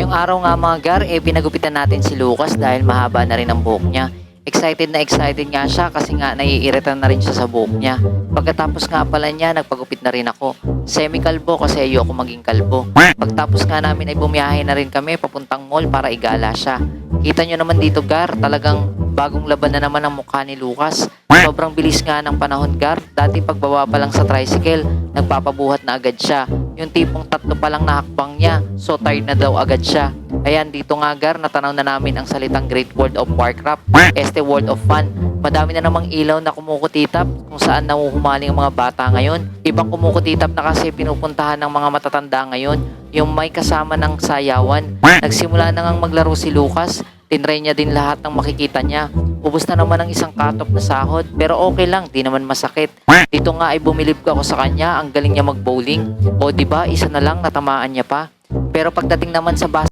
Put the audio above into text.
Ngayong araw nga mga gar, pinagupitan natin si Lucas dahil mahaba na rin ang buhok niya. Excited na excited nga siya kasi nga naiirita na rin siya sa buhok niya. Pagkatapos nga pala niya, nagpagupit na rin ako. Semi-kalbo kasi ayoko maging kalbo. Pagtapos nga namin ay bumiyahe na rin kami papuntang mall para igala siya. Kita nyo naman dito gar, talagang bagong laban na naman ang mukha ni Lucas. Sobrang bilis nga ng panahon gar. Dati pagbaba pa lang sa tricycle, nagpapabuhat na agad siya. Yung tipong tatlo pa lang na hakbang niya, so tired na daw agad siya. Ayan, dito nga gar, natanaw na namin ang salitang Great World of Warcraft, este World of Fun. Madami na namang ilaw na kumukutitap kung saan nahuhumaling ang mga bata ngayon. Ibang kumukutitap na kasi pinupuntahan ng mga matatanda ngayon, yung may kasama ng sayawan. Nagsimula na ngang maglaro si Lucas, tinry niya din lahat ng makikita niya. Ubus na naman ang isang katop na sahod, pero okay lang, di naman masakit. Dito nga ay bumilib ako sa kanya, ang galing niya mag-bowling. O diba, isa na lang natamaan niya pa. Pero pagdating naman sa